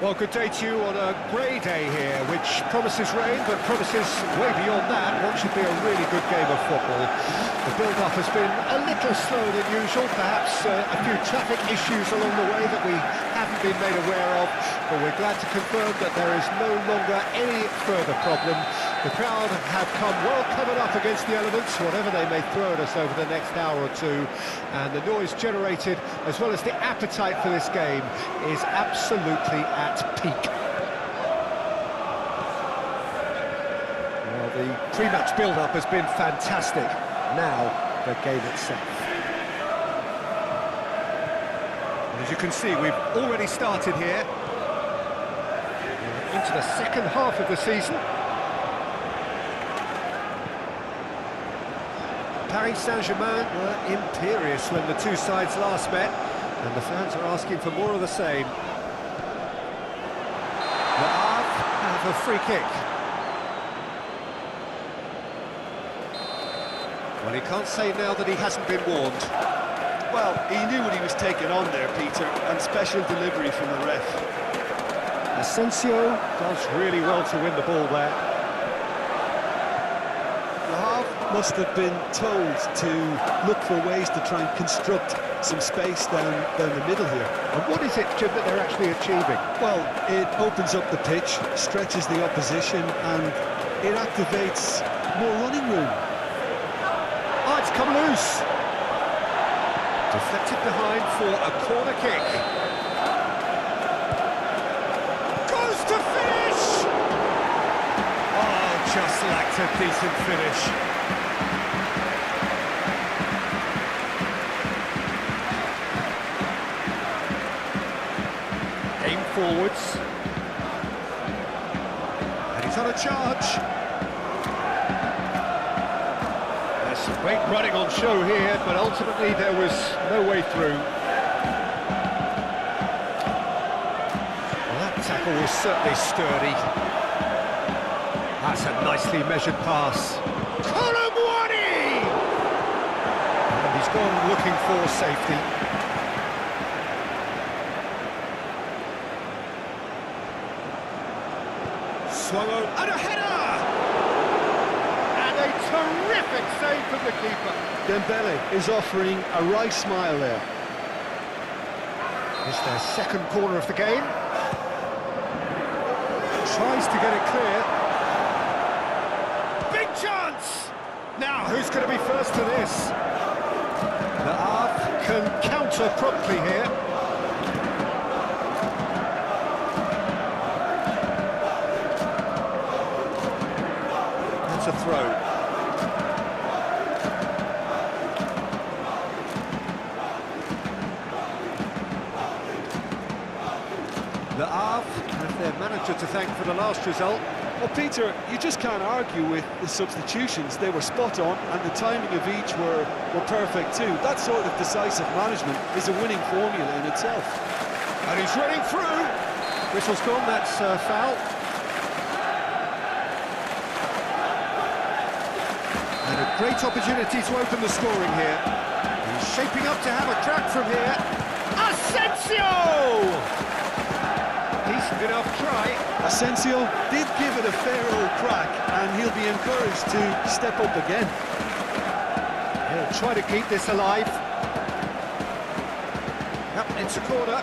Well, good day to you on a grey day here, which promises rain, but promises way beyond that what should be a really good game of football. The build-up has been a little slower than usual, perhaps a few traffic issues along the way that we haven't been made aware of, but we're glad to confirm that there is no longer any further problem. The crowd have come well covered up against the elements, whatever they may throw at us over the next hour or two, and the noise generated, as well as the appetite for this game, is absolutely at peak. Well, the pre-match build-up has been fantastic. Now, the game itself. And as you can see, we've already started here. We're into the second half of the season. Paris Saint-Germain were imperious when the two sides last met, and the fans are asking for more of the same. Leaga have a free kick. Well, he can't say now that he hasn't been warned. Well, he knew what he was taking on there, Peter, and special delivery from the ref. Asensio does really well to win the ball there. Must have been told to look for ways to try and construct some space down the middle here. And what is it, Jim, that they're actually achieving? Well, it opens up the pitch, stretches the opposition, and it activates more running room. Oh, it's come loose. Deflected behind for a corner kick. Goes to finish! Oh, just lacked a decent finish. Forwards, and he's on a charge. There's some great running on show here, but ultimately there was no way through. Well, that tackle was certainly sturdy. That's a nicely measured pass. Colomwani! And he's gone looking for safety. Swallow and a header! And a terrific save from the keeper. Dembele is offering a right smile there. It's their second corner of the game. Tries to get it clear. Big chance! Now, who's going to be first to this? The Arf can counter promptly here. A throw. The Havre have their manager to thank for the last result. Well, Peter, you just can't argue with the substitutions. They were spot on, and the timing of each were perfect too. That sort of decisive management is a winning formula in itself. And he's running through. Whistle's gone, that's foul. And a great opportunity to open the scoring here. He's shaping up to have a crack from here. Asensio! Decent enough try. Asensio did give it a fair old crack, and he'll be encouraged to step up again. He'll try to keep this alive. Yep, it's a corner.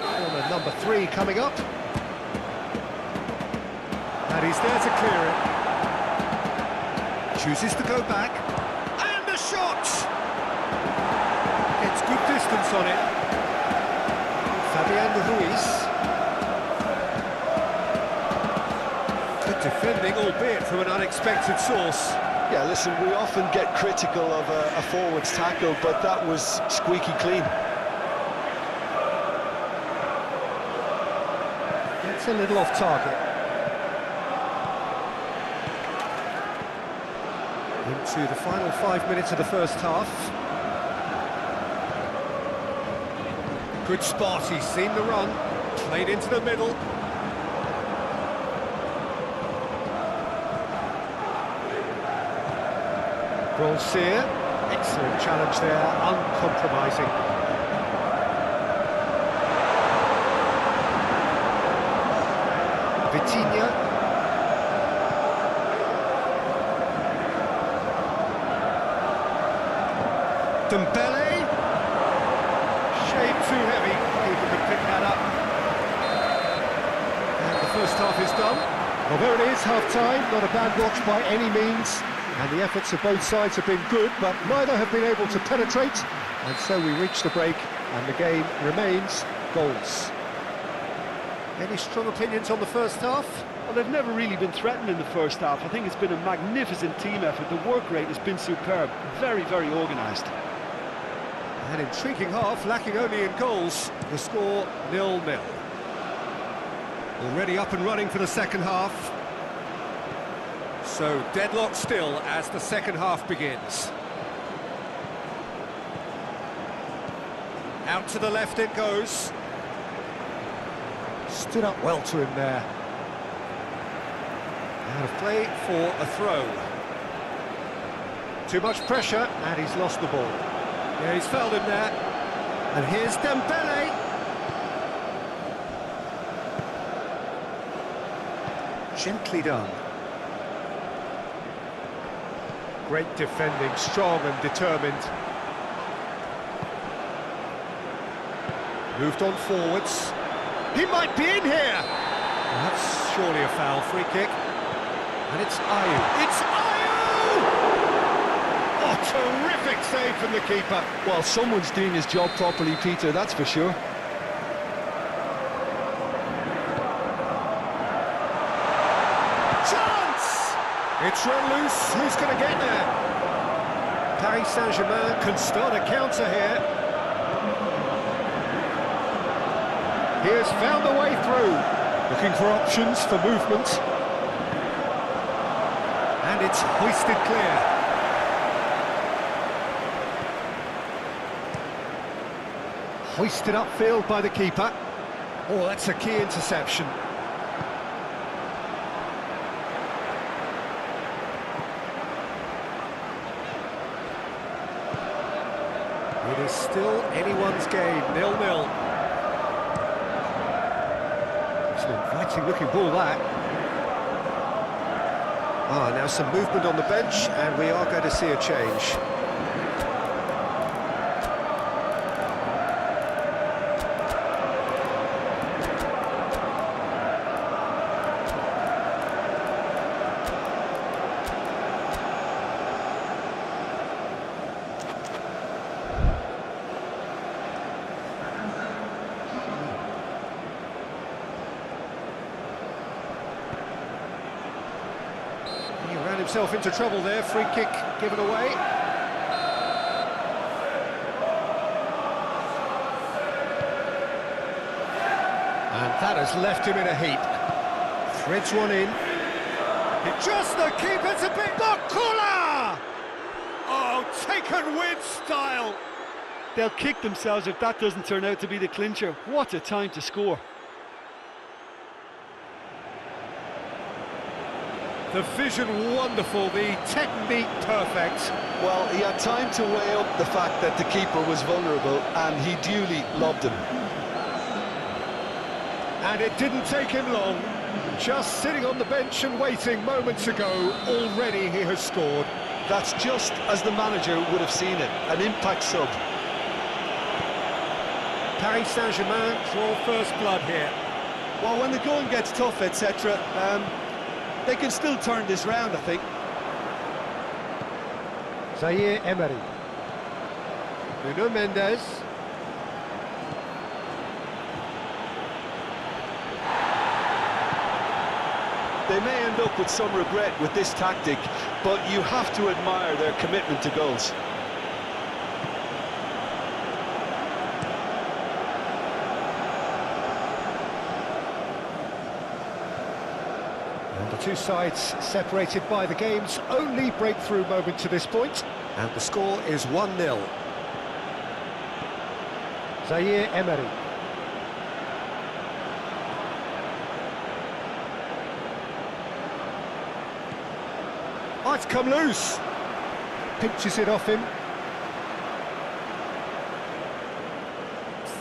Corner number 3 coming up. And he's there to clear it. Chooses to go back, and the shot! Gets good distance on it. Fabian Ruiz. Good defending, albeit from an unexpected source. Yeah, listen, we often get critical of a forward's tackle, but that was squeaky clean. It's a little off target. Into the final 5 minutes of the first half. Good spot, he's seen the run, played into the middle. Bronsier, excellent challenge there, uncompromising. Vitinha. Dembele. Shade too heavy. Keeper could pick that up. And the first half is done. Well, there it is, half-time. Not a bad watch by any means. And the efforts of both sides have been good, but neither have been able to penetrate. And so we reach the break, and the game remains goals. Any strong opinions on the first half? Well, they've never really been threatened in the first half. I think it's been a magnificent team effort. The work rate has been superb. Very, very organised. An intriguing half, lacking only in goals. The score 0-0. Already up and running for the second half. So deadlock still as the second half begins. Out to the left it goes. Stood up well to him there. Out of play for a throw. Too much pressure, and he's lost the ball. Yeah, he's fouled him there. And here's Dembele. Gently done. Great defending, strong and determined. Moved on forwards. He might be in here! That's surely a foul, free kick. And it's Ayew. It's Ayew! Oh, terrific save from the keeper. Well, someone's doing his job properly, Peter, that's for sure. Chance! It's run loose. Who's going to get there? Paris Saint-Germain can start a counter here. He has found a way through. Looking for options for movement. And it's hoisted clear. Hoisted upfield by the keeper. Oh, that's a key interception. It is still anyone's game, 0-0. It's an inviting looking ball, that. Now some movement on the bench, and we are going to see a change. He ran himself into trouble there, free kick given away. And that has left him in a heap. Threads one in. It just the keeper's a bit... Bakula! Oh, taken with style. They'll kick themselves if that doesn't turn out to be the clincher. What a time to score. The vision wonderful, the technique perfect. Well, he had time to weigh up the fact that the keeper was vulnerable, and he duly lobbed him. And it didn't take him long. Just sitting on the bench and waiting moments ago, already he has scored. That's just as the manager would have seen it, an impact sub. Paris Saint-Germain draw first blood here. Well, when the going gets tough, etc., they can still turn this round, I think. Zaire Emery. Nuno Mendes. They may end up with some regret with this tactic, but you have to admire their commitment to goals. And the two sides separated by the game's only breakthrough moment to this point, and the score is 1-0. Zaire Emery. Oh, it's come loose. Pinches it off him.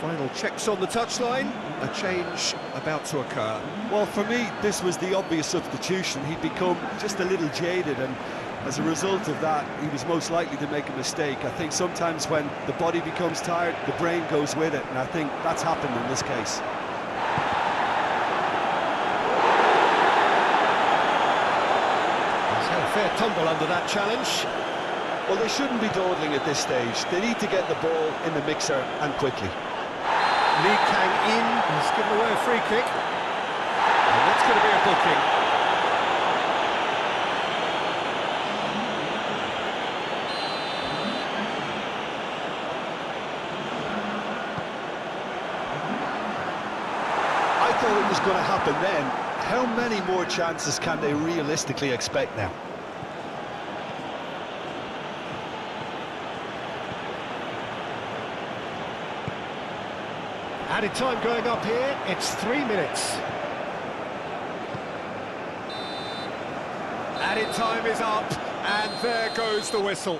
Final checks on the touchline, a change about to occur. Well, for me, this was the obvious substitution. He'd become just a little jaded, and as a result of that, he was most likely to make a mistake. I think sometimes when the body becomes tired, the brain goes with it, and I think that's happened in this case. He's had a fair tumble under that challenge. Well, they shouldn't be dawdling at this stage. They need to get the ball in the mixer, and quickly. Leaga in, he's given away a free kick. And that's going to be a booking. I thought it was going to happen then. How many more chances can they realistically expect now? Added time going up here, it's 3 minutes. Added time is up, and there goes the whistle.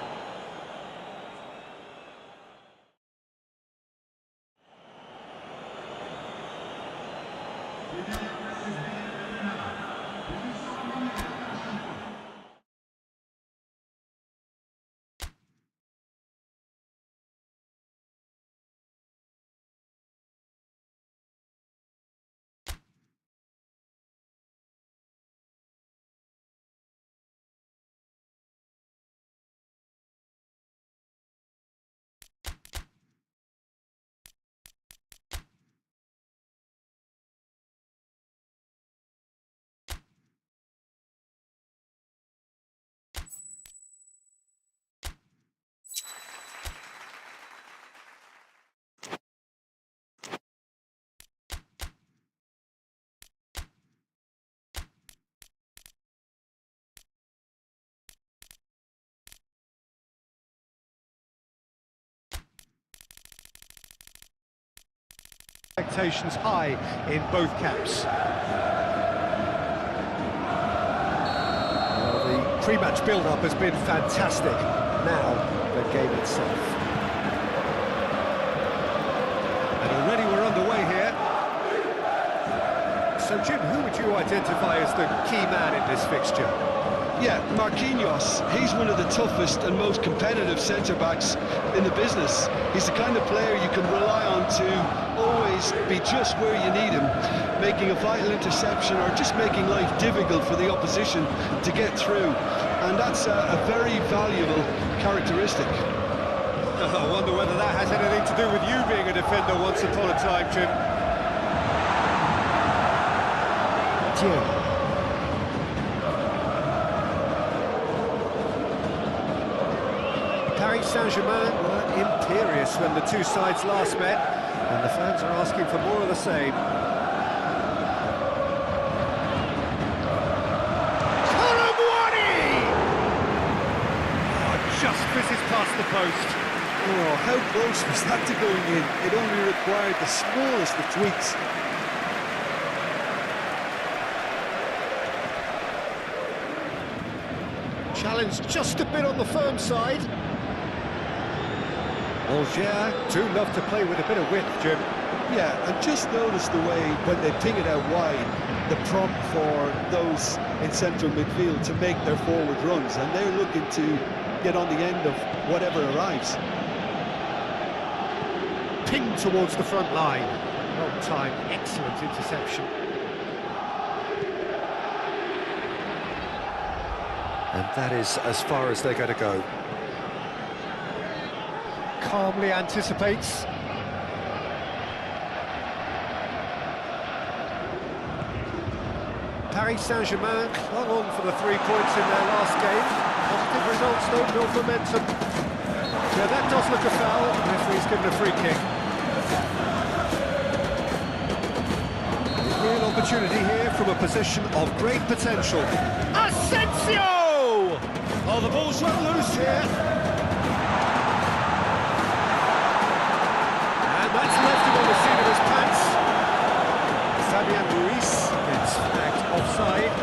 Expectations high in both camps. Well, the pre-match build-up has been fantastic. Now, the game itself. And already we're underway here. So, Jim, who would you identify as the key man in this fixture? Yeah, Marquinhos, he's one of the toughest and most competitive centre-backs in the business. He's the kind of player you can rely on to always be just where you need him, making a vital interception or just making life difficult for the opposition to get through. And that's a very valuable characteristic. I wonder whether that has anything to do with you being a defender once upon a time, Jim. Paris Saint-Germain were imperious when the two sides last met, and the fans are asking for more of the same. Just fizzes past the post. Oh, how close was that to going in? It only required the smallest of tweaks. Challenge just a bit on the firm side. Alger do love to play with a bit of width, Jim. Yeah, and just notice the way when they ping it out wide, the prompt for those in central midfield to make their forward runs, and they're looking to get on the end of whatever arrives. Ping towards the front line. Long time, excellent interception. And that is as far as they're going to go. Calmly anticipates. Paris Saint-Germain clung on for the 3 points in their last game. Positive results though, build momentum. Yeah, that does look a foul. The referee's given a free kick. A real opportunity here from a position of great potential. Asensio! Oh, the ball's run loose here. And that's left him on the seat of his pants. Fabian Ruiz gets flagged offside.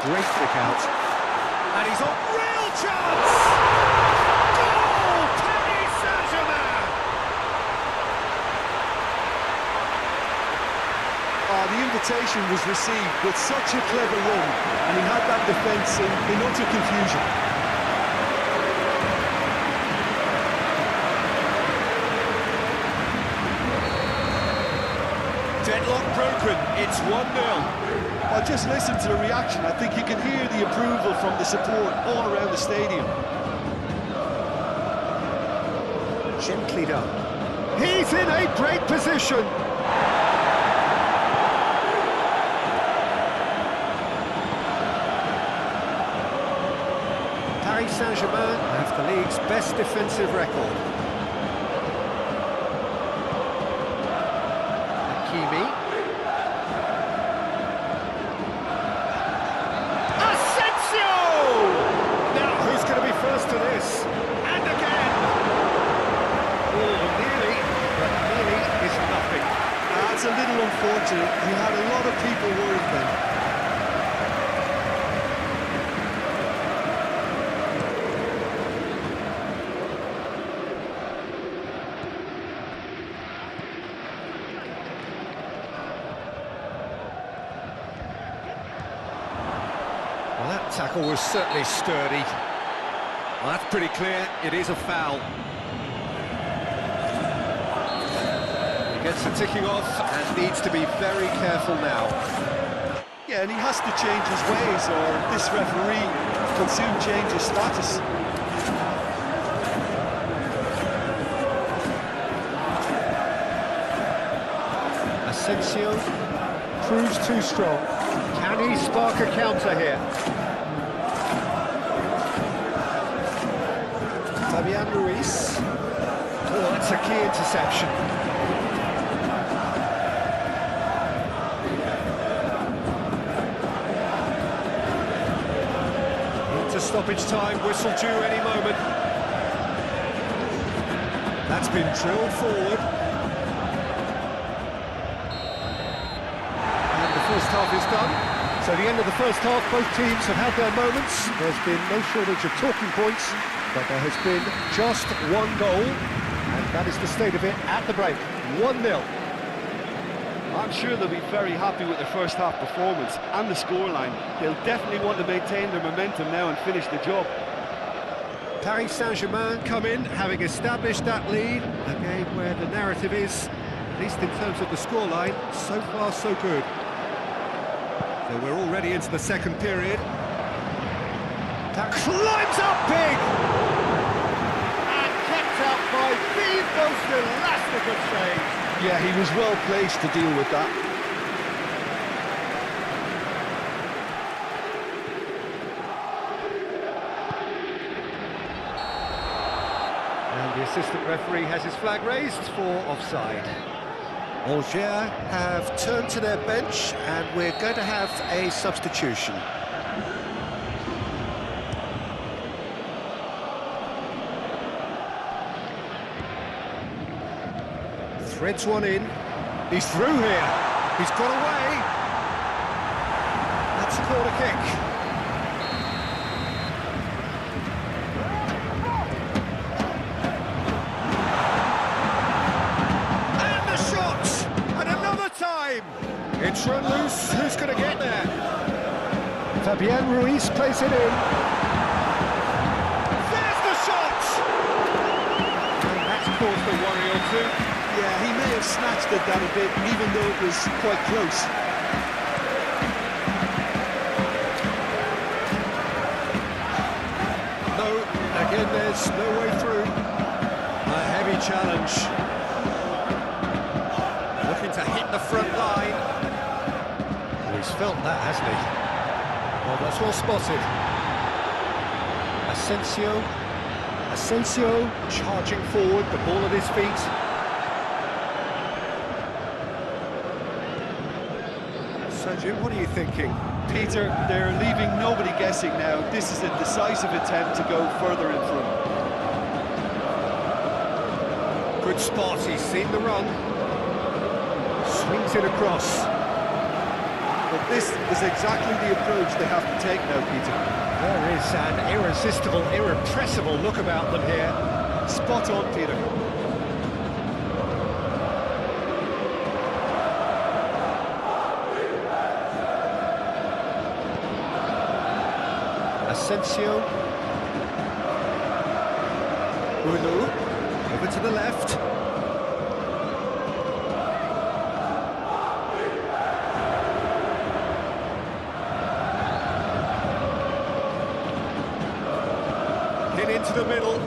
great kick out. And he's on real chance! Goal! Paris Saint-Germain! Oh, the invitation was received with such a clever run, and he had that defence in utter confusion. Deadlock broken, it's 1-0. Well, just listen to the reaction. I think you can hear the approval from the support all around the stadium. Gently done. He's in a great position. Paris Saint-Germain have the league's best defensive record. To this, and again! Oh, nearly, but nearly is nothing. That's a little unfortunate. He had a lot of people worried then. Well, that tackle was certainly sturdy. Well, that's pretty clear, it is a foul. He gets the ticking off and needs to be very careful now. Yeah, and he has to change his ways, or this referee can soon change his status. Asensio proves too strong. Can he spark a counter here? Fabian Ruiz. Oh, that's a key interception. Into stoppage time, whistle due any moment. That's been drilled forward. And the first half is done. So the end of the first half, both teams have had their moments. There's been no shortage of talking points, but there has been just one goal, and that is the state of it at the break. 1-0. I'm sure they'll be very happy with their first half performance and the scoreline. They'll definitely want to maintain their momentum now and finish the job. Paris Saint-Germain come in, having established that lead, a game where the narrative is, at least in terms of the scoreline, so far so good. So we're already into the second period. That climbs up big! And kept out by the most elastic of saves. Yeah, he was well placed to deal with that. And the assistant referee has his flag raised for offside. Angers have turned to their bench, and we're going to have a substitution. Threads one in. He's through here. He's got away. That's a corner kick. And the shot! And another time! It's run loose. Who's going to get there? Fabian Ruiz plays it in. There's the shot! And that's caused a worry or two. Yeah, he may have snatched at that a bit, even though it was quite close. No, again, there's no way through. A heavy challenge. Looking to hit the front line. Well, he's felt that, hasn't he? Well, that's well spotted. Asensio charging forward, the ball at his feet. So, Jim, what are you thinking? Peter, they're leaving nobody guessing now. This is a decisive attempt to go further in front. Good spot, he's seen the run. Swings it across. But this is exactly the approach they have to take now, Peter. There is an irresistible, irrepressible look about them here. Spot on, Peter. Asensio. Bruno, over to the left. Hit into the middle.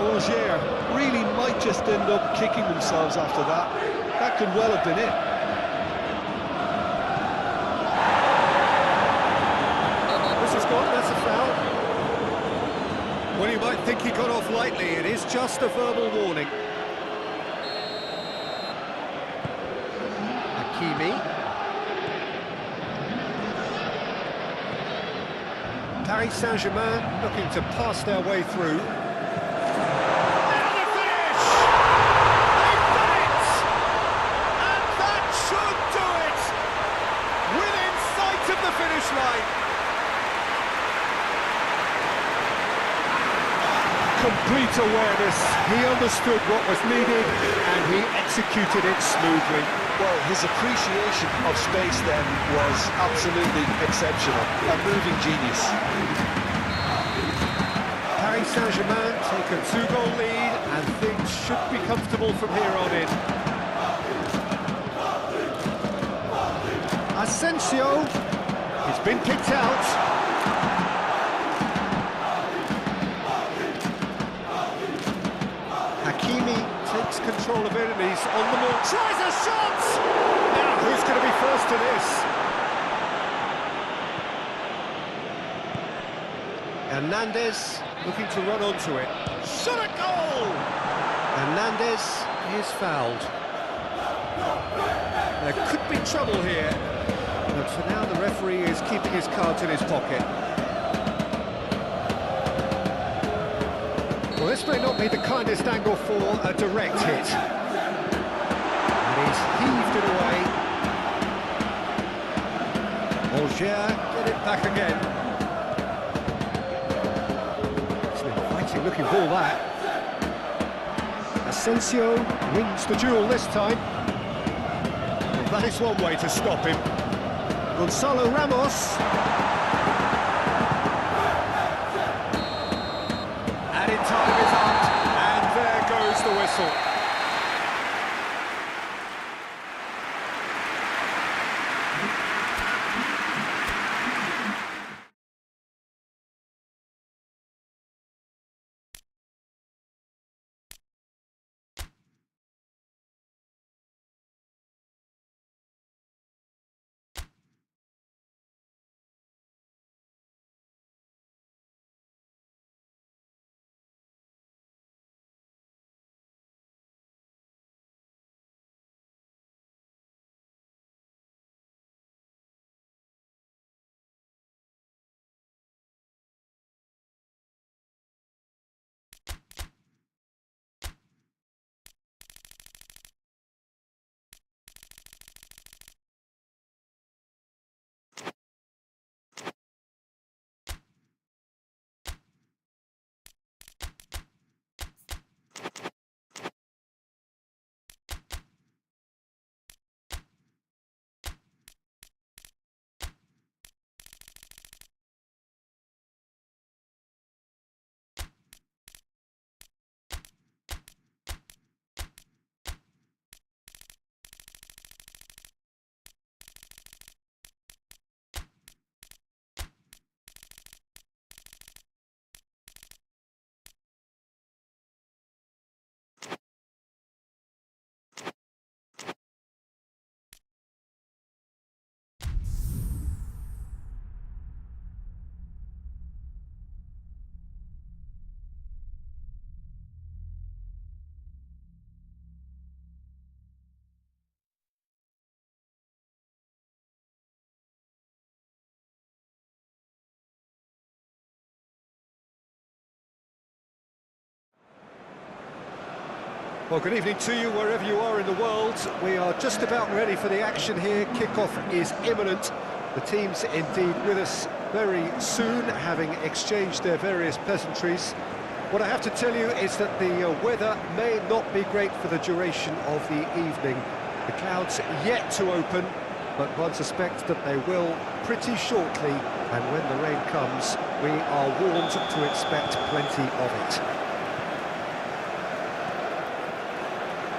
Algier really might just end up kicking themselves after that. That could well have been it. That's a foul. Well, you might think he got off lightly. It is just a verbal warning. Hakimi. Paris Saint-Germain looking to pass their way through. And the finish! They've done it! And that should do it! Within sight of the finish line. Complete awareness, he understood what was needed and he executed it smoothly. Well, his appreciation of space then was absolutely exceptional, a moving genius. Paris Saint-Germain take a 2-goal lead and things should be comfortable from here on in. Asensio, he's been kicked out. Hakimi takes control of it and he's on the move. Tries a shot! Now, who's going to be first to this? Hernandez looking to run onto it. Shot a goal! Hernandez is fouled. There could be trouble here, but for now the referee is keeping his cards in his pocket. Well, this may not be the kindest angle for a direct hit. And he's heaved it away. Algier get it back again. It's an inviting looking ball, that. Asensio wins the duel this time. Well, that is one way to stop him. Gonzalo Ramos. Added time is up, and there goes the whistle. Well, good evening to you wherever you are in the world. We are just about ready for the action here. Kickoff is imminent. The teams indeed with us very soon, having exchanged their various pleasantries. What I have to tell you is that the weather may not be great for the duration of the evening. The clouds yet to open, but one suspects that they will pretty shortly, and when the rain comes, we are warned to expect plenty of it.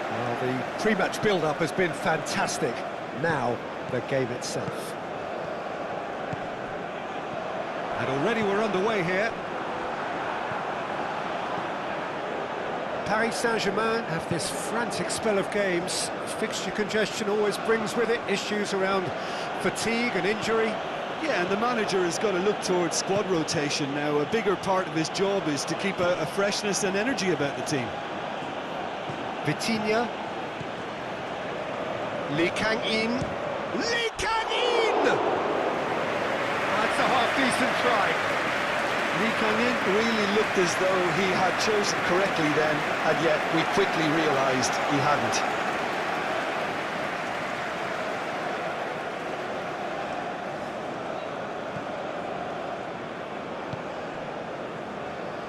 Well, the pre-match build-up has been fantastic. Now, the game itself. And already we're underway here. Paris Saint-Germain have this frantic spell of games. Fixture congestion always brings with it issues around fatigue and injury. Yeah, and the manager has got to look towards squad rotation now. A bigger part of his job is to keep a freshness and energy about the team. Vitinha. Lee Kang-in. Lee Kang-in! That's a half-decent try. Lee Kang-in really looked as though he had chosen correctly then, and yet we quickly realised he hadn't.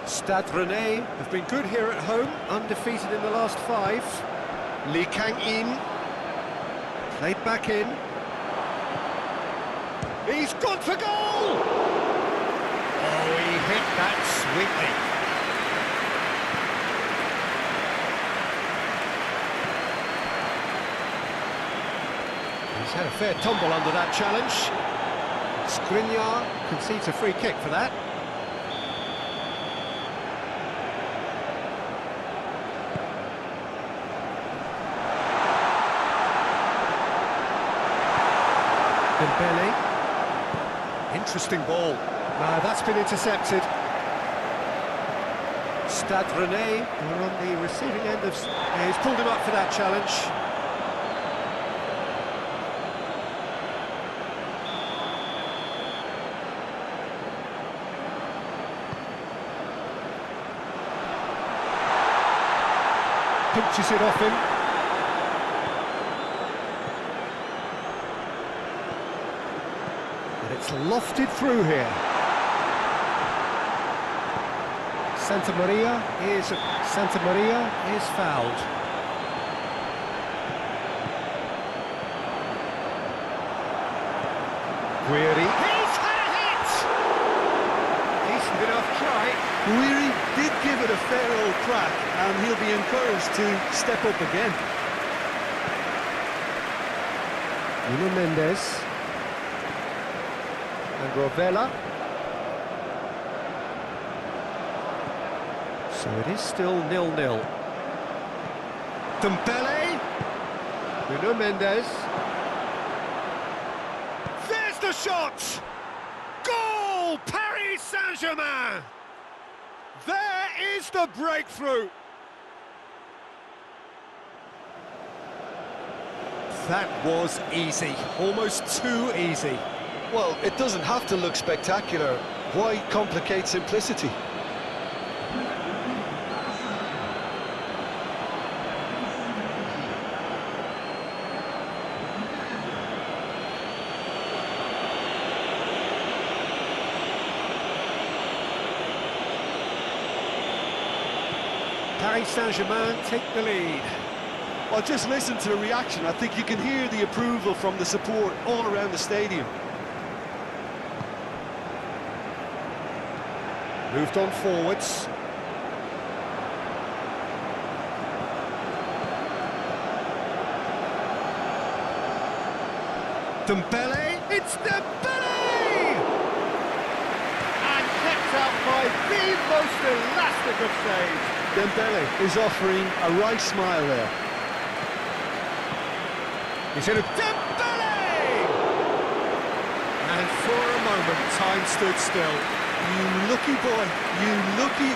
Stade Rennais have been good here at home, undefeated in the last 5. Lee Kang-in. Played back in. He's gone for goal! Oh, he hit that sweetly. He's had a fair tumble under that challenge. Skriniar concedes a free kick for that. Dembele. Interesting ball. That's been intercepted. Stade Rennais are on the receiving end of... he's pulled him up for that challenge. Pinches it off him. And it's lofted through here. Santa Maria is fouled. Guiri. He's had a hit! Decent enough try. Guiri did give it a fair old crack, and he'll be encouraged to step up again. Nuno Mendes. And Rovella. So it is still 0-0. Dembele. Nuno Mendes. There's the shot! Goal! Paris Saint-Germain! There is the breakthrough! That was easy, almost too easy. Well, it doesn't have to look spectacular. Why complicate simplicity? Paris Saint-Germain take the lead. Well, just listen to the reaction. I think you can hear the approval from the support all around the stadium. Moved on forwards. Dembele, it's Dembele! And kept out by the most elastic of saves. Dembele is offering a right smile there. He's in a Dembele! And for a moment, time stood still. You lucky boy, you lucky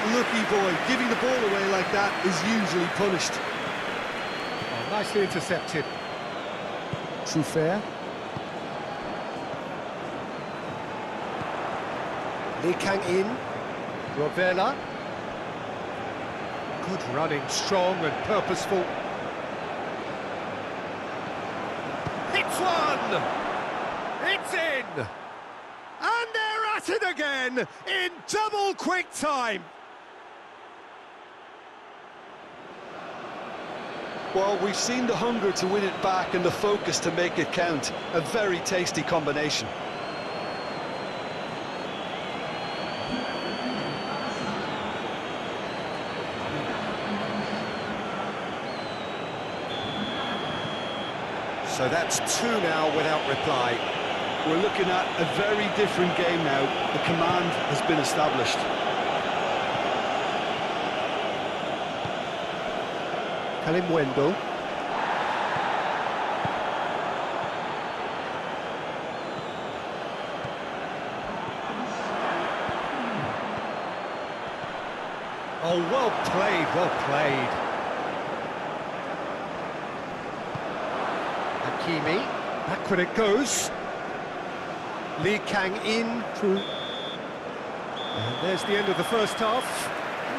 boy. Giving the ball away like that is usually punished. Oh, nicely intercepted. Truffert. Lee Kang-in. Rovella. Good running, strong and purposeful. It's one! It's in! And they're at it again in double quick time. Well, we've seen the hunger to win it back and the focus to make it count. A very tasty combination. So that's two now without reply. We're looking at a very different game now. The command has been established. Kalimwendo. Oh, well played, well played. Hakimi, backward it goes. Lee Kang in through. And there's the end of the first half.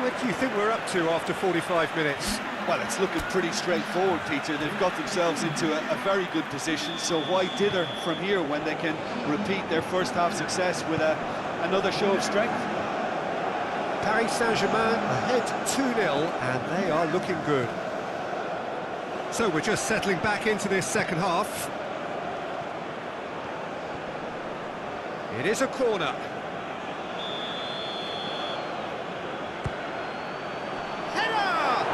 What do you think we're up to after 45 minutes? Well, it's looking pretty straightforward, Peter. They've got themselves into a very good position, so why dither from here when they can repeat their first half success with another show of strength? Paris Saint-Germain ahead 2-0, and they are looking good. So we're just settling back into this second half. It is a corner. Header!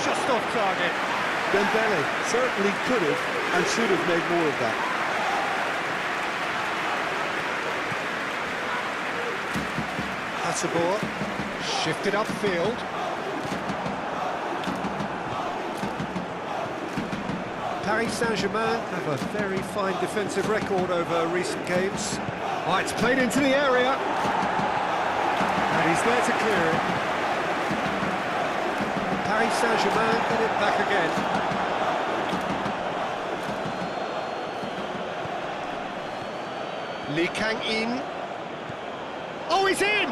Just off target. Dembele certainly could have and should have made more of that. Hasselborg shifted upfield. Paris Saint-Germain have a very fine defensive record over recent games. Oh, it's played into the area. And he's there to clear it. Paris Saint-Germain get it back again. Lee Kang in. Oh, he's in!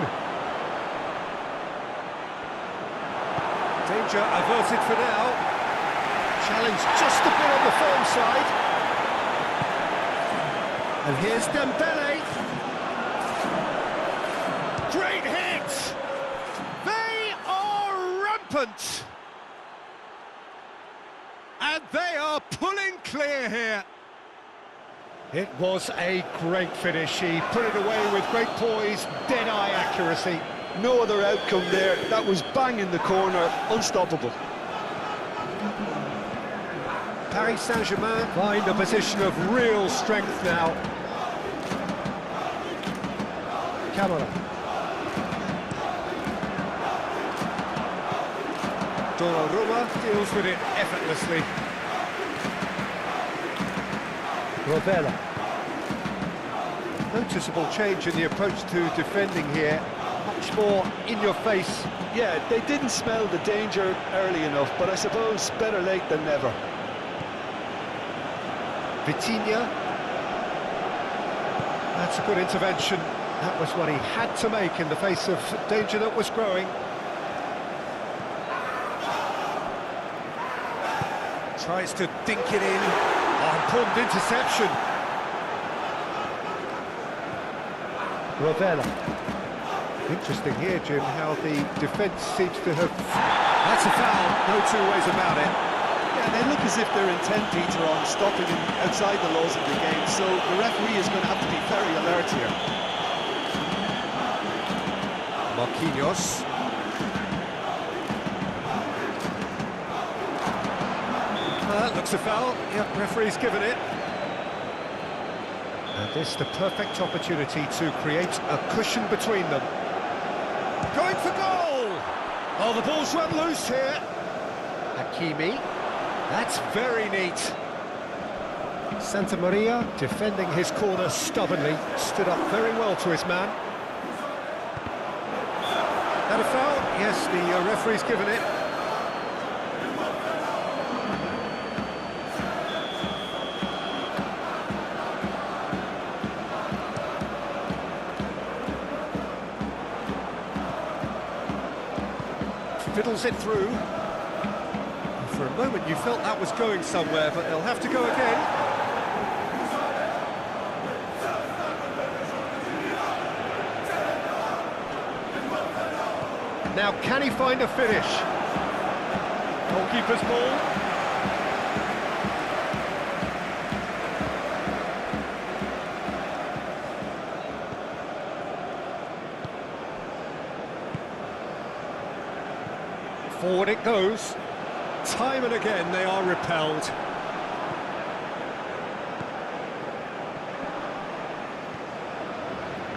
Danger averted for now. Challenge just a bit on the firm side. And here's Dembele. Great hit! They are rampant! And they are pulling clear here. It was a great finish. He put it away with great poise, dead-eye accuracy. No other outcome there. That was bang in the corner, unstoppable. Paris Saint-Germain find a position of real strength now. Camera. Donnarumma deals with it effortlessly. Rovella. Noticeable change in the approach to defending here. Much more in your face. Yeah, they didn't smell the danger early enough, but I suppose better late than never. Vitinha. That's a good intervention. That was what he had to make in the face of danger that was growing. Tries to dink it in. Oh, important interception. Rovella. Interesting here, Jim, how the defence seems to have... That's a foul, no two ways about it. Yeah, they look as if they're intent, Peter, on stopping him outside the laws of the game, so the referee is going to have to be very alert here. Marquinhos. Looks a foul. Yep, referee's given it. And this the perfect opportunity to create a cushion between them. Going for goal! Oh, the ball's run loose here. Hakimi. That's very neat. Santa Maria defending his corner stubbornly. Stood up very well to his man. That a foul? Yes, the referee's given it. fiddles it through. For a moment you felt that was going somewhere, but they'll have to go again. Now can he find a finish? Goalkeeper's ball. Forward it goes. Time and again they are repelled.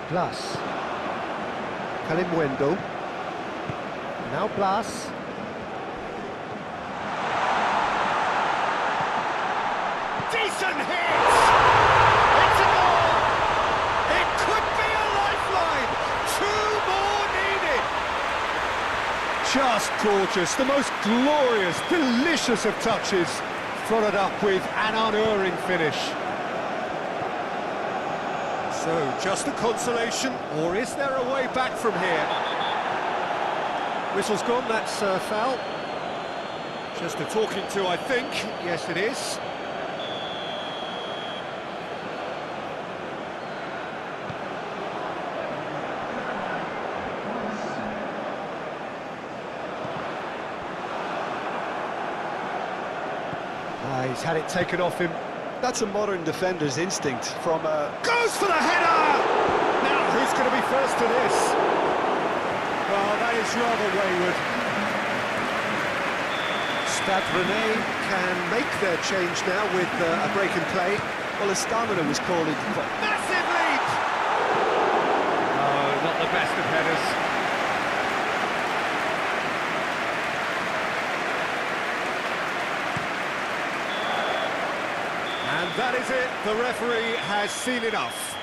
Blas. Kalimwendo. Now Blas. Decent hit! It's a goal! It could be a lifeline! Two more needed! Just gorgeous, the most glorious, delicious of touches, followed up with an unerring finish. So, just a consolation, or is there a way back from here? Whistle's gone, that's foul. Just a talking to, I think. Yes, it is. He's had it taken off him. That's a modern defender's instinct from a... Goes for the header! Now, who's going to be first to this? Well, that is rather wayward. Stade Rennais can make their change now with a break in play. Well, his stamina was called into... Massive lead! Oh, not the best of headers. And that is it, the referee has seen enough.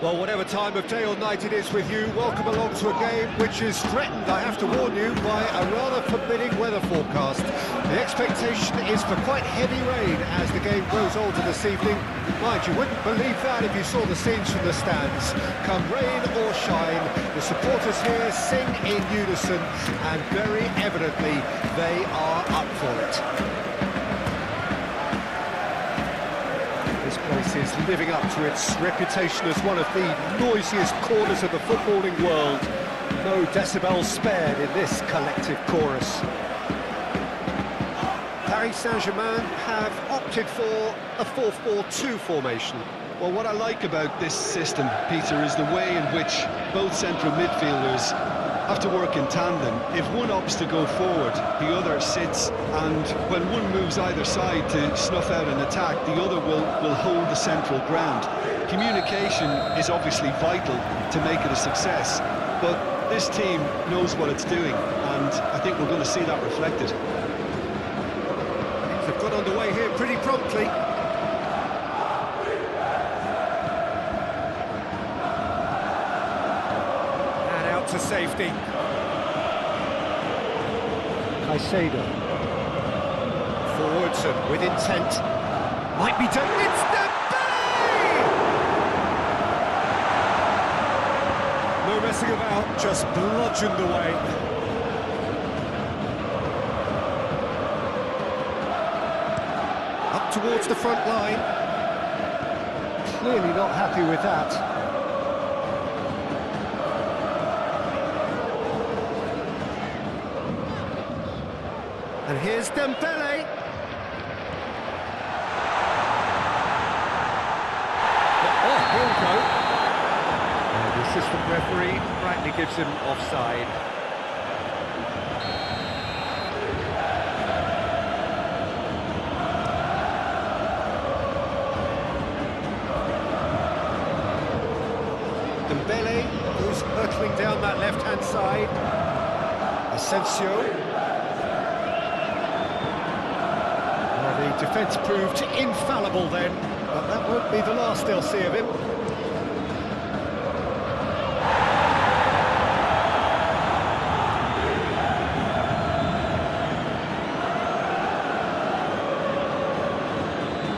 Well, whatever time of day or night it is with you, welcome along to a game which is threatened, I have to warn you, by a rather forbidding weather forecast. The expectation is for quite heavy rain as the game grows older this evening. Mind, you wouldn't believe that if you saw the scenes from the stands. Come rain or shine, the supporters here sing in unison, and very evidently they are up for it. This place is living up to its reputation as one of the noisiest corners of the footballing world. No decibels spared in this collective chorus. Paris Saint-Germain have opted for a 4-4-2 formation. Well, what I like about this system, Peter, is the way in which both central midfielders have to work in tandem. If one opts to go forward, the other sits, and when one moves either side to snuff out an attack, the other will hold the central ground. Communication is obviously vital to make it a success, but this team knows what it's doing, and I think we're going to see that reflected. They've got underway here pretty promptly. And out to safety. Caicedo. Forwards and with intent. Might be done. It's Dembele! No messing about, just bludgeoned away. Up towards the front line. Clearly not happy with that. And here's Dembele. Oh, he'll go. And the assistant referee rightly gives him offside. Dembele, who's hurtling down that left-hand side. Asensio. The defence proved infallible then, but that won't be the last they'll see of him.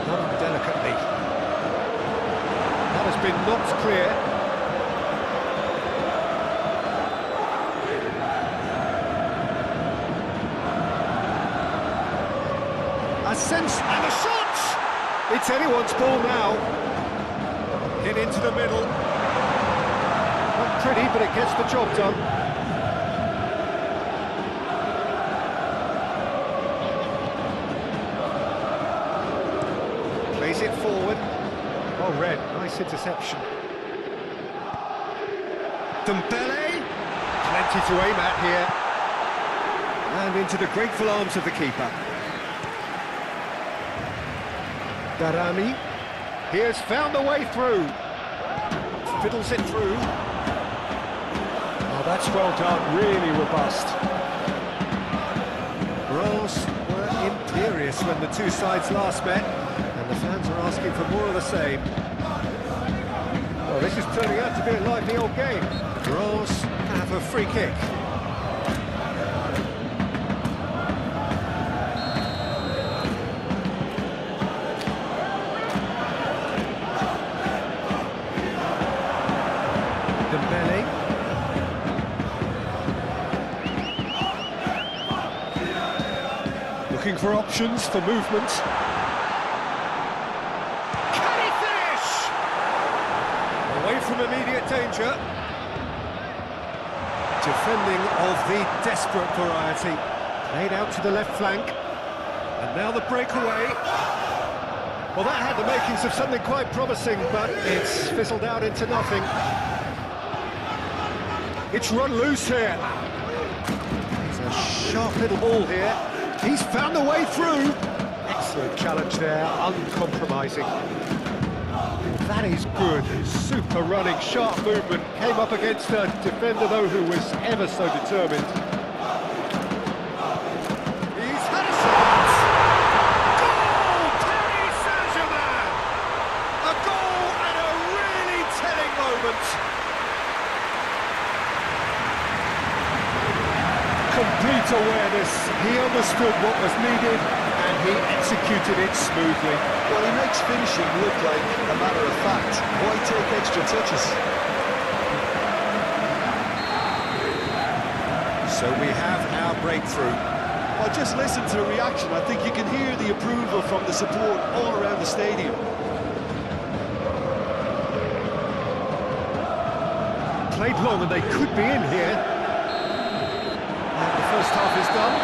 Done delicately. That has been knocked clear. Sense and a shot! It's anyone's ball now. Hit into the middle. Not pretty, but it gets the job done. Plays it forward. Well read, nice interception. Dembele, plenty to aim at here. And into the grateful arms of the keeper. Darami, he has found a way through. Fiddles it through. Oh, that's well done, really robust. Reims were imperious when the two sides last met, and the fans are asking for more of the same. Well, this is turning out to be a lively old game. Reims have a free kick. Dembele. Looking for options for movement. Can he finish? Away from immediate danger. Defending of the desperate variety. Played out to the left flank. And now the breakaway. Well, that had the makings of something quite promising, but it's fizzled out into nothing. It's run loose here. It's a sharp little ball here. He's found the way through. Excellent challenge there, uncompromising. That is good. Super running, sharp movement. Came up against a defender, though, who was ever so determined. He's had a shot! Goal! Paris Saint-Germain! A goal and a really telling moment. moment. Complete awareness. He understood what was needed and he executed it smoothly. Well, he makes finishing look like a matter of fact. Why take extra touches? So we have our breakthrough. Well, just listen to the reaction. I think you can hear the approval from the support all around the stadium. Played long and they could be in here. And the first half is done.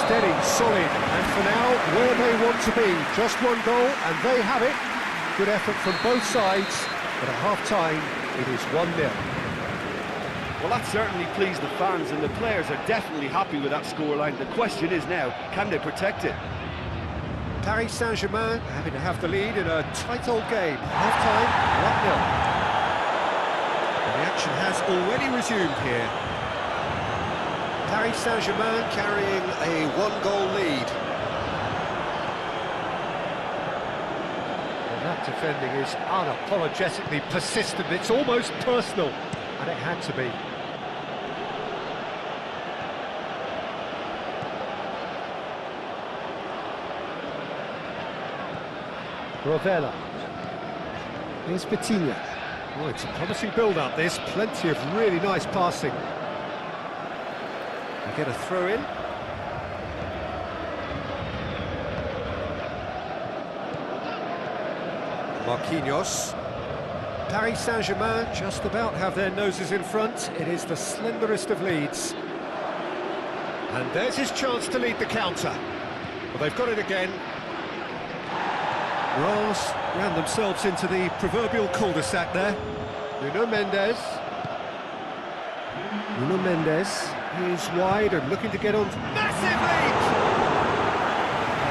Steady, solid, and for now, where they want to be. Just one goal, and they have it. Good effort from both sides, but at half-time, it is 1-0. Well, that certainly pleased the fans, and the players are definitely happy with that scoreline. The question is now, can they protect it? Paris Saint-Germain having to have the lead in a tight old game. Half-time, 1-0. And the action has already resumed here. Paris Saint-Germain carrying a one-goal lead. Well, that defending is unapologetically persistent. It's almost personal, and it had to be. Rovella. Here's Petinha. Oh, it's a promising build-up, this. Plenty of really nice passing. We get a throw-in. Marquinhos. Paris Saint-Germain just about have their noses in front. It is the slenderest of leads. And there's his chance to lead the counter. Well, they've got it again. Reims ran themselves into the proverbial cul-de-sac there. Nuno Mendes. He's wide and looking to get on. Massive lead!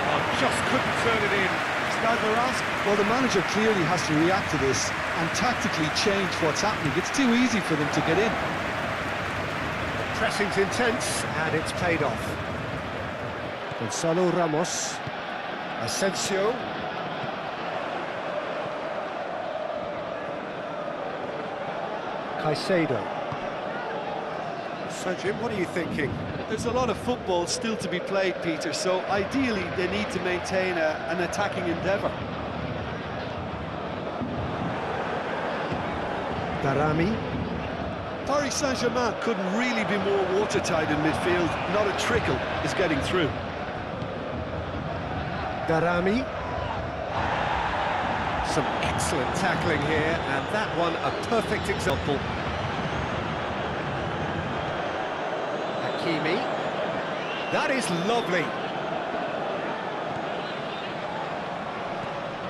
Oh, just couldn't turn it in. Well, the manager clearly has to react to this and tactically change what's happening. It's too easy for them to get in. The pressing's intense and it's paid off. Gonzalo Ramos. Asensio. Caicedo. So, Jim, what are you thinking? There's a lot of football still to be played, Peter, so ideally they need to maintain an attacking endeavour. Darami. Paris Saint-Germain couldn't really be more watertight in midfield. Not a trickle is getting through. Darami. Some excellent tackling here, and that one a perfect example. Hakimi. That is lovely.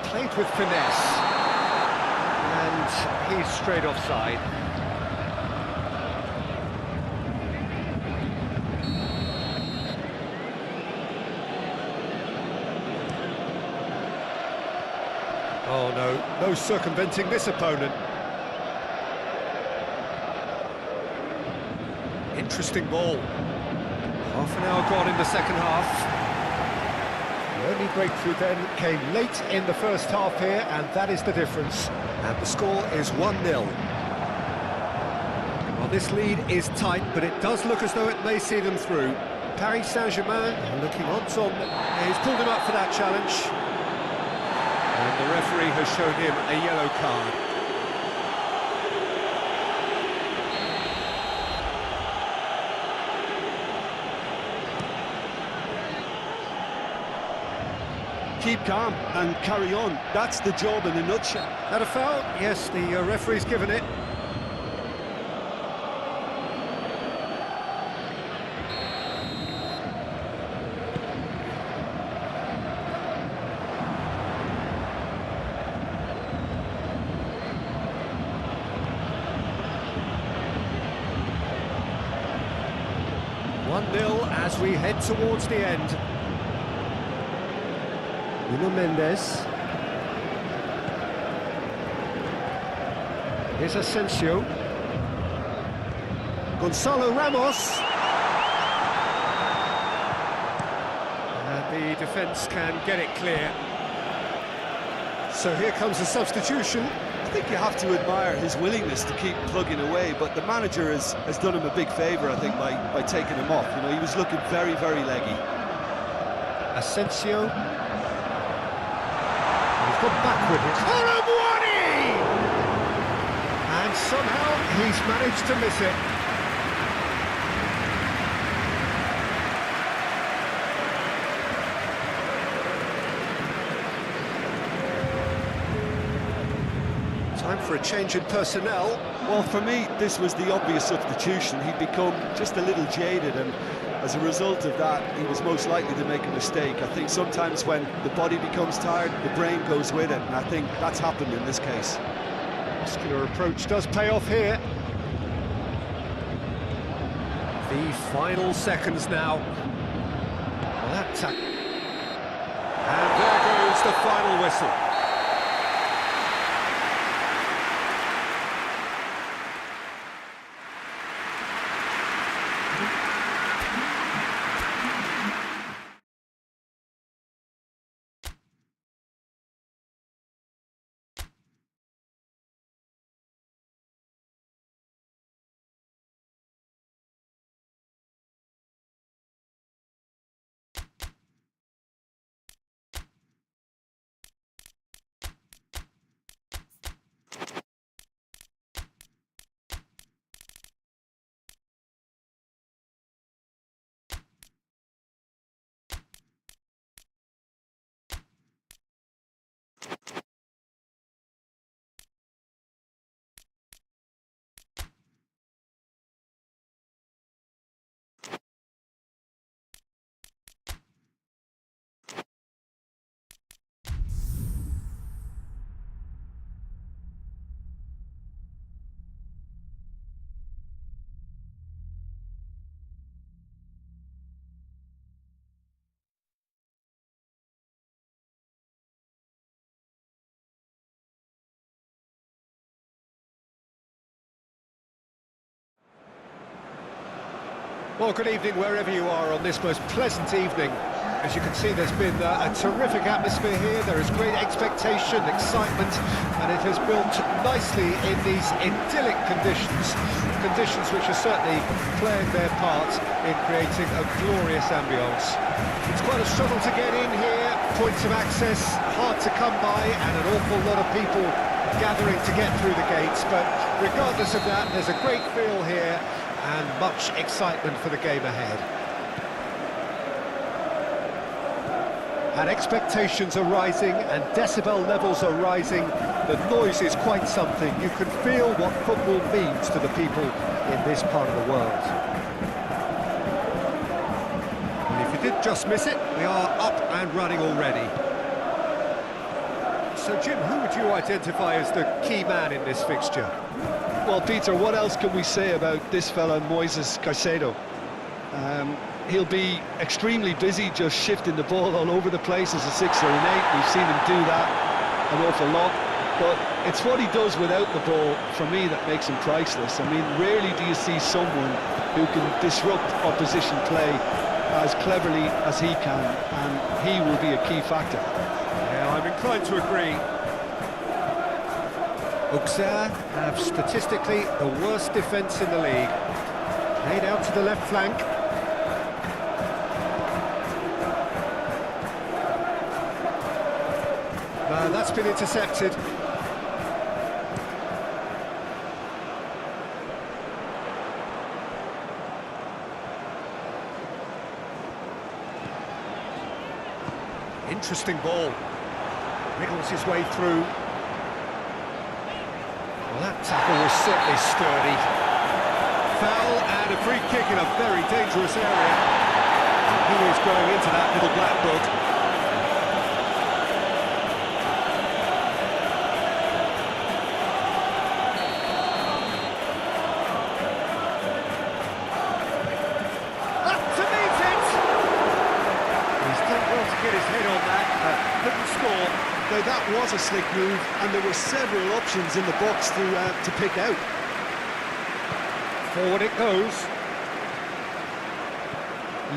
Played with finesse. And he's straight offside. Oh no circumventing this opponent. Interesting ball. Half an hour gone in the second half. The only breakthrough then came late in the first half here, and that is the difference. And the score is 1-0. Well, this lead is tight, but it does look as though it may see them through. Paris Saint-Germain looking on. He's pulled him up for that challenge. And the referee has shown him a yellow card. Keep calm and carry on. That's the job in a nutshell. That a foul? Yes, the referee's given it. As we head towards the end. Nuno Mendes. Here's Asensio. Gonzalo Ramos. And the defence can get it clear. So here comes the substitution. I think you have to admire his willingness to keep plugging away, but the manager has done him a big favour, I think, by taking him off. You know, he was looking very, very leggy. Asensio. He's gone back with it. Haramwani! And somehow he's managed to miss it. Time for a change in personnel. Well, for me, this was the obvious substitution. He'd become just a little jaded, and as a result of that, he was most likely to make a mistake. I think sometimes when the body becomes tired, the brain goes with it, and I think that's happened in this case. Muscular approach does pay off here. The final seconds now. Well, that and there goes the final whistle. Well, good evening wherever you are on this most pleasant evening. As you can see, there's been a terrific atmosphere here. There is great expectation, excitement, and it has built nicely in these idyllic conditions which are certainly playing their part in creating a glorious ambience. It's quite a struggle to get in here, points of access hard to come by, and an awful lot of people gathering to get through the gates, but regardless of that, there's a great feel here and much excitement for the game ahead. And expectations are rising and decibel levels are rising. The noise is quite something. You can feel what football means to the people in this part of the world. And if you did just miss it, we are up and running already. So Jim, who would you identify as the key man in this fixture? Well, Peter, what else can we say about this fella, Moises Caicedo? He'll be extremely busy just shifting the ball all over the place as a 6 or an 8. We've seen him do that an awful lot. But it's what he does without the ball, for me, that makes him priceless. I mean, rarely do you see someone who can disrupt opposition play as cleverly as he can, and he will be a key factor. Yeah, I'm inclined to agree. Auxerre have statistically the worst defence in the league. Played out to the left flank. That's been intercepted. Interesting ball. Wriggles his way through. Well, that tackle was certainly sturdy. Foul and a free kick in a very dangerous area. Who is going into that little black book? Now that was a slick move, and there were several options in the box to pick out. Forward it goes.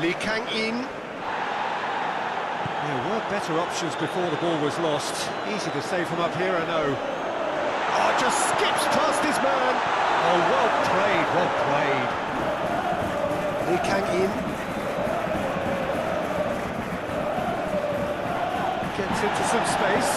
Lee Kang-in. There were better options before the ball was lost. Easy to say from up here, I know. Oh, just skips past his man. Oh, well played, well played. Lee Kang in. Gets into some space.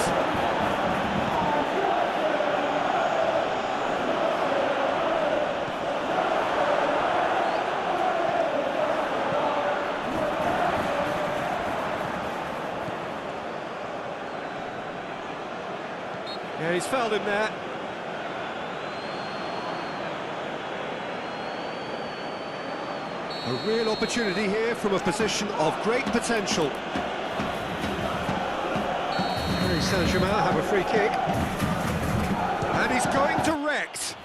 Yeah, he's fouled him there. A real opportunity here from a position of great potential. Saint-Germain have a free kick. And he's going direct.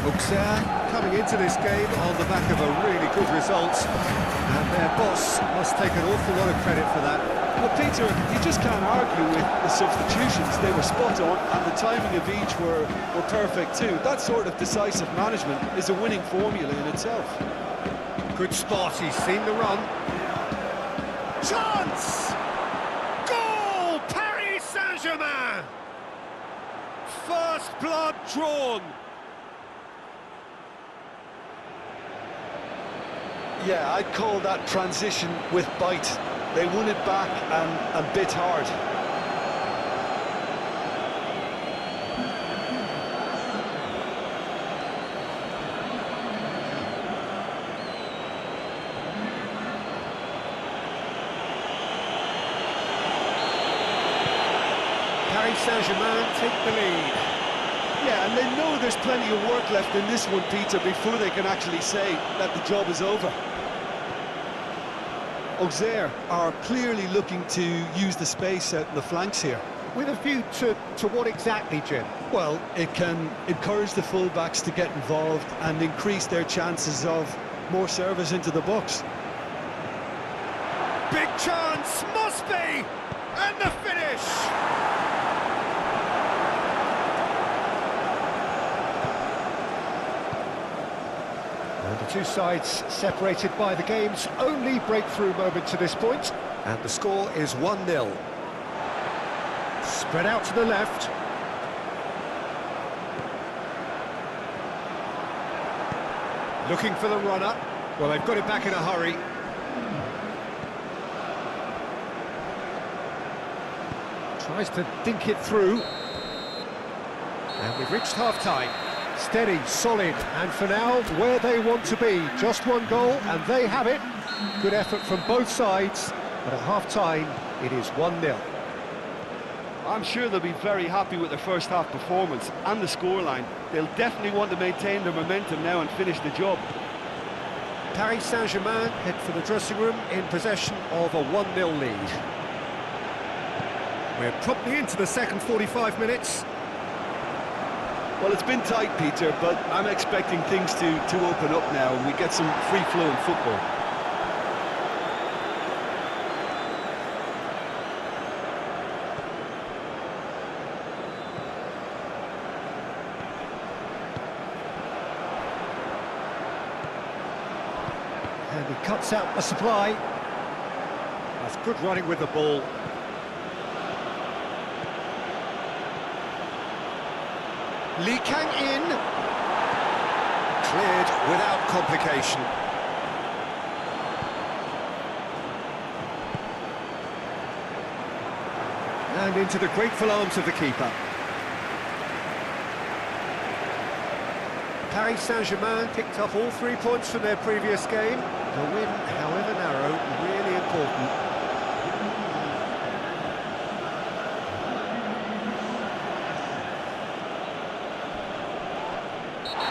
Auxerre coming into this game on the back of a really good result. And their boss must take an awful lot of credit for that. Well, Peter, you just can't argue with the substitutions. They were spot on, and the timing of each were perfect too. That sort of decisive management is a winning formula in itself. Good spot, he's seen the run. Chance! Goal! Paris Saint-Germain! First blood drawn. Yeah, I'd call that transition with bite. They won it back and bit hard. Paris Saint-Germain take the lead. Yeah, and they know there's plenty of work left in this one, Peter, before they can actually say that the job is over. Auxerre are clearly looking to use the space out in the flanks here. With a view to what exactly, Jim? Well, it can encourage the fullbacks to get involved and increase their chances of more service into the box. Big chance, must be! And the finish! And the two sides separated by the game's only breakthrough moment to this point. And the score is 1-0. Spread out to the left. Looking for the runner. Well, they've got it back in a hurry. Tries to dink it through. And we've reached half-time. Steady, solid, and for now, where they want to be. Just one goal, and they have it. Good effort from both sides, but at half-time, it is 1-0. I'm sure they'll be very happy with their first half performance and the scoreline. They'll definitely want to maintain their momentum now and finish the job. Paris Saint-Germain head for the dressing room in possession of a 1-0 lead. We're promptly into the second 45 minutes. Well, it's been tight, Peter, but I'm expecting things to open up now and we get some free-flowing football. And he cuts out the supply. That's good running with the ball. Lee Kang in. Cleared without complication. And into the grateful arms of the keeper. Paris Saint-Germain picked up all 3 points from their previous game. The win, however narrow, really important.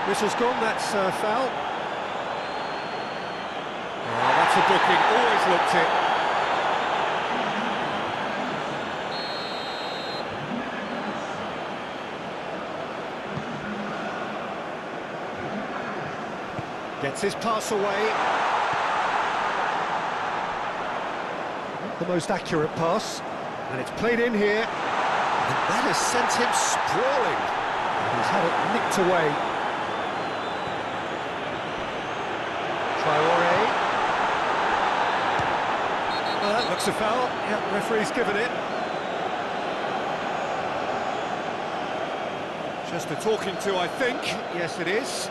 Whistle's gone, that's foul. Oh, that's a booking, always looked it. Gets his pass away. Not the most accurate pass. And it's played in here. And that has sent him sprawling. And he's had it nicked away. looks a foul. Yeah, referee's given it. Just a talking to, I think. Yes, it is.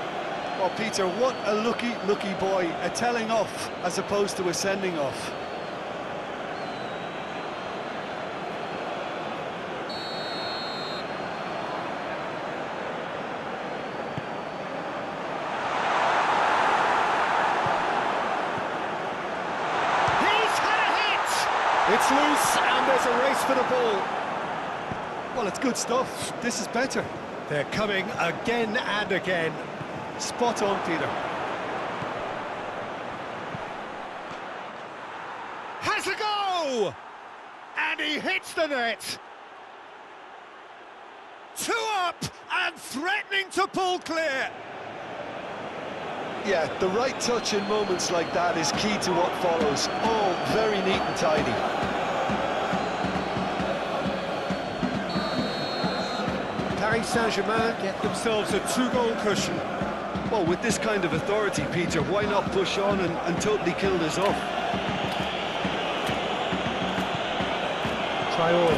Well, Peter, what a lucky boy. A telling off as opposed to a sending off. He's had a hit! It's loose, and there's a race for the ball. Well, it's good stuff. This is better. They're coming again and again. Spot on, Peter. Has a go! And he hits the net. 2 up and threatening to pull clear. Yeah, the right touch in moments like that is key to what follows. All very neat and tidy. Paris Saint-Germain get themselves a 2-goal cushion. Well, with this kind of authority, Peter, why not push on and totally kill this off? Traore.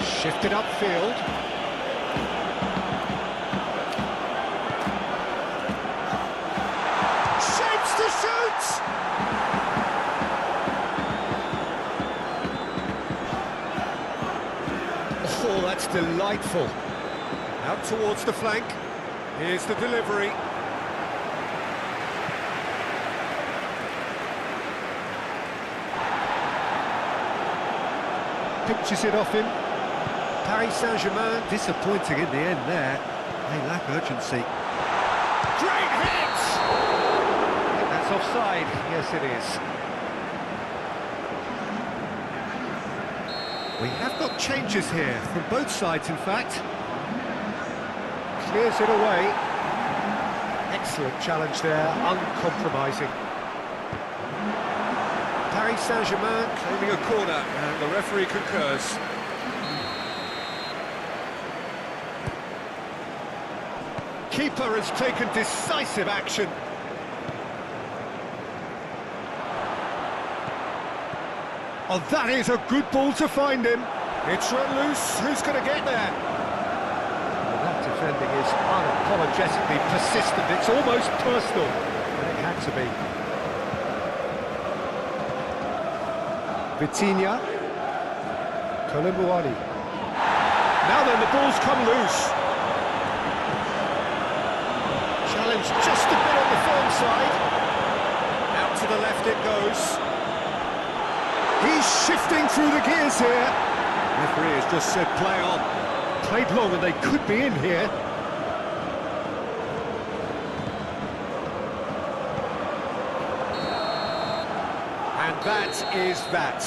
Shifted upfield. Shapes to shoot! Oh, that's delightful. Out towards the flank. Here's the delivery. Pictures it off him. Paris Saint-Germain disappointing in the end there. They lack urgency. Great hit! I think that's offside. Yes, it is. We have got changes here, from both sides in fact. Clears it away. Excellent challenge there, uncompromising. Paris Saint-Germain claiming a corner, and the referee concurs. Keeper has taken decisive action. Oh, that is a good ball to find him. It's run loose. Who's going to get there? Well, that defending is unapologetically persistent. It's almost personal. And it had to be. Vitinha. Colomboani. Now then, the ball's come loose. Challenge just a bit on the firm side. Out to the left it goes. He's shifting through the gears here. Referee has just said play on. Played long and they could be in here. And that is that.